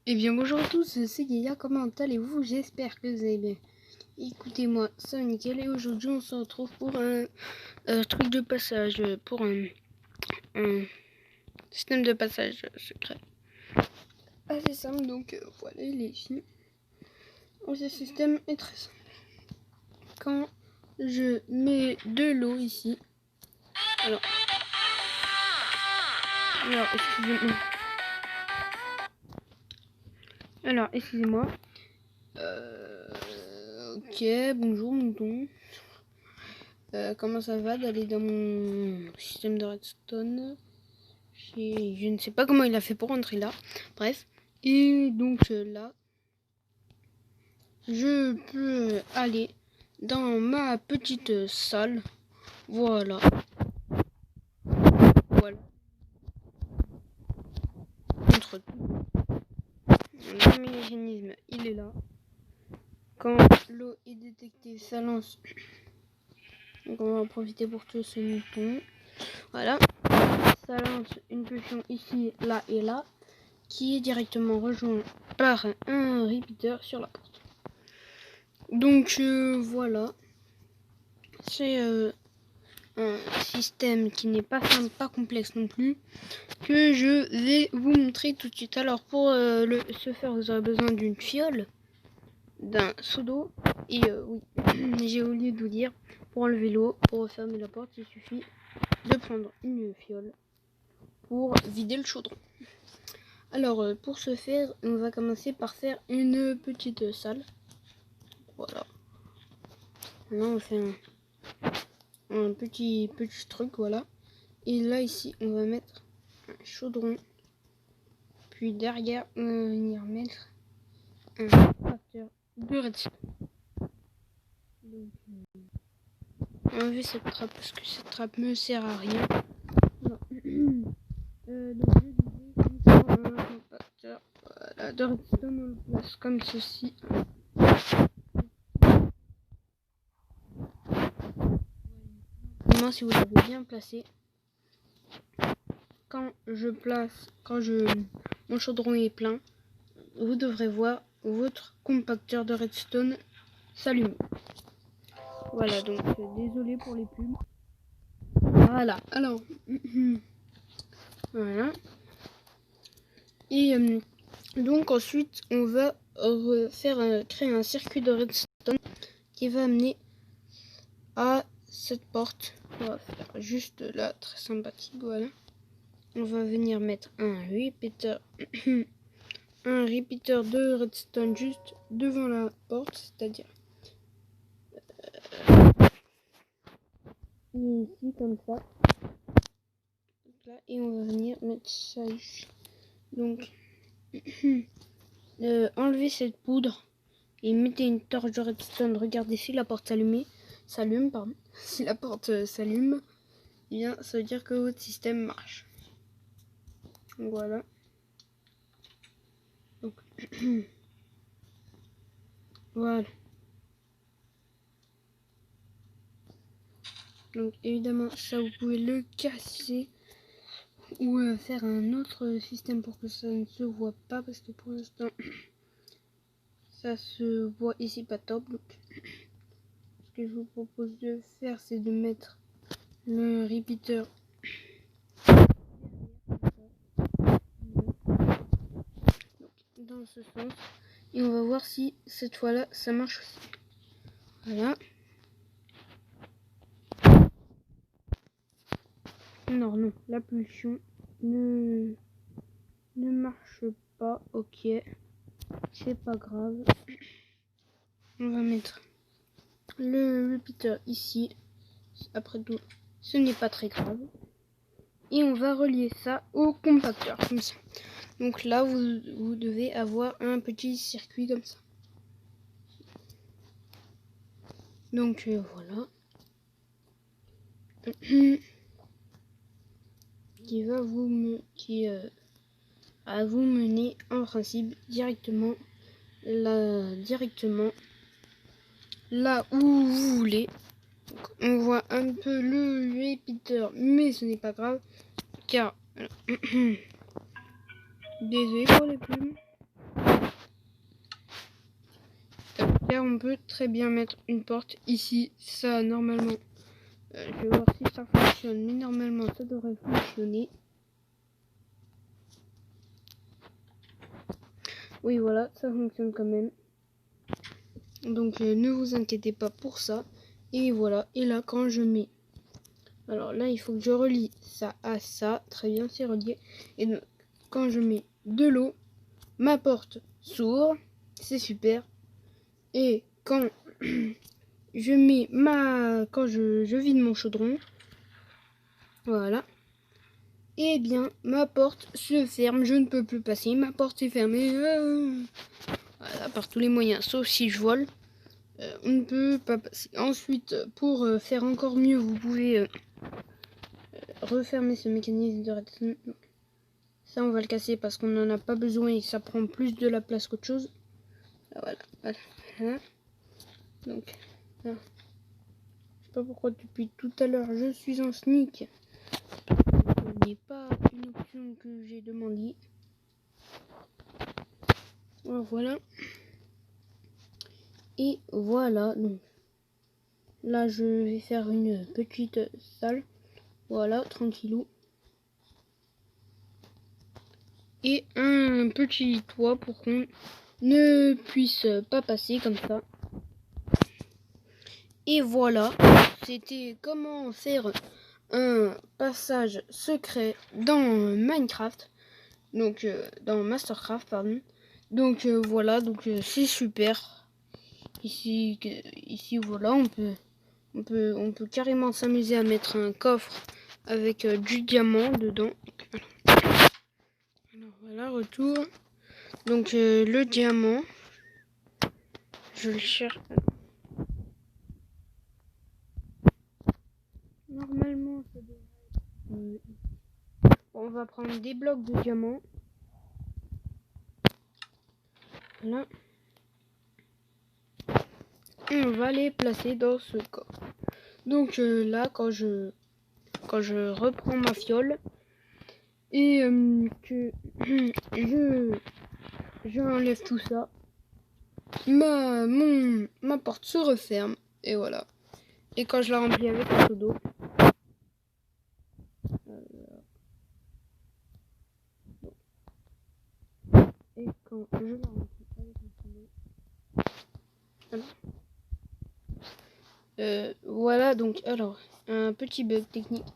Eh bien bonjour à tous, c'est Gaïa, comment allez-vous? J'espère que vous allez bien. Écoutez-moi, c'est nickel et aujourd'hui on se retrouve pour un truc de passage, pour un système de passage secret. Assez simple, donc voilà les filles. Ce système est très simple. Quand je mets de l'eau ici, alors excusez-moi. Excusez-moi. Ok, bonjour mouton. Comment ça va d'aller dans mon système de redstone? Je ne sais pas comment il a fait pour rentrer là. Bref. Et donc là, je peux aller dans ma petite salle. Voilà. Voilà. Contre tout. Le mécanisme, il est là. Quand l'eau est détectée, ça lance. Donc on va en profiter pour tuer ce mouton. Voilà. Ça lance une pulsion ici, là et là, qui est directement rejoint par un repeater sur la porte. Donc voilà. C'est un système qui n'est pas simple, pas complexe non plus, que je vais vous montrer tout de suite. Alors pour ce faire, vous aurez besoin d'une fiole, d'un seau d'eau et oui, j'ai oublié de vous dire, pour enlever l'eau, pour refermer la porte, il suffit de prendre une fiole pour vider le chaudron. Alors pour ce faire, on va commencer par faire une petite salle. Voilà. Là on fait un petit truc, voilà. Et là ici on va mettre un chaudron, puis derrière on va venir mettre un facteur de redstone. Donc on va enlever cette trappe parce que cette trappe me sert à rien. Donc je disais un facteur, voilà, de redstone, on le place comme ceci. Si vous l'avez bien placé, quand mon chaudron est plein, vous devrez voir votre compacteur de redstone s'allumer. Voilà, donc désolé pour les pubs. Voilà, alors voilà. Et donc ensuite on va créer un circuit de redstone qui va amener à cette porte. On va faire juste là, très sympathique, voilà. On va venir mettre un repeater de redstone juste devant la porte, c'est-à-dire ici comme ça. Et on va venir mettre ça ici. Donc enlevez cette poudre et mettez une torche de redstone. Regardez si la porte s'allume, pardon. Si la porte s'allume, eh bien ça veut dire que votre système marche. Voilà. Donc voilà. Donc évidemment ça vous pouvez le casser ou faire un autre système pour que ça ne se voit pas, parce que pour l'instant ça se voit ici pas top. Donc ce que je vous propose de faire, c'est de mettre le repeater dans ce sens et on va voir si cette fois là ça marche aussi. Voilà. Non, la pulsion ne marche pas. Ok, c'est pas grave. On va mettre le repeater ici. Après tout, ce n'est pas très grave. Et on va relier ça au compacteur comme ça. Donc là vous devez avoir un petit circuit comme ça. Donc voilà. Qui va vous mener en principe directement là où vous voulez. Donc, on voit un peu le repeater, mais ce n'est pas grave car désolé pour les plumes. Là, on peut très bien mettre une porte ici. Ça, normalement, je vais voir si ça fonctionne. Mais normalement, ça devrait fonctionner. Oui, voilà, ça fonctionne quand même. Donc, ne vous inquiétez pas pour ça. Et voilà. Et là, quand je mets... Alors là, il faut que je relie ça à ça. Très bien, c'est relié. Et donc, quand je mets de l'eau, ma porte s'ouvre. C'est super. Et quand je mets quand je vide mon chaudron, voilà, et bien ma porte se ferme, je ne peux plus passer, ma porte est fermée, voilà, par tous les moyens, sauf si je vole, on ne peut pas passer. Ensuite, pour faire encore mieux, vous pouvez refermer ce mécanisme de redstone. Ça, on va le casser parce qu'on n'en a pas besoin et ça prend plus de la place qu'autre chose. Voilà, voilà, voilà. Donc, là. Je sais pas pourquoi depuis tout à l'heure je suis en sneak. Ce n'est pas une option que j'ai demandé. Voilà. Et voilà. Donc là je vais faire une petite salle. Voilà, tranquillou. Et un petit toit pour qu'on ne puisse pas passer comme ça. Et voilà. C'était comment faire un passage secret dans Minecraft. Donc dans Mastercraft, pardon. Donc voilà, donc c'est super. Ici voilà, on peut carrément s'amuser à mettre un coffre avec du diamant dedans. Alors voilà, retour. Donc le diamant, je le cherche. Normalement, ça devrait être, on va prendre des blocs de diamant. Voilà. Et on va les placer dans ce coffre. Donc là, quand je reprends ma fiole et que je enlève tout ça, ma porte se referme et voilà. Et quand je la remplis avec un seau d'eau, et quand je la remplis avec un seau d'eau, voilà. Voilà, donc alors un petit bug technique.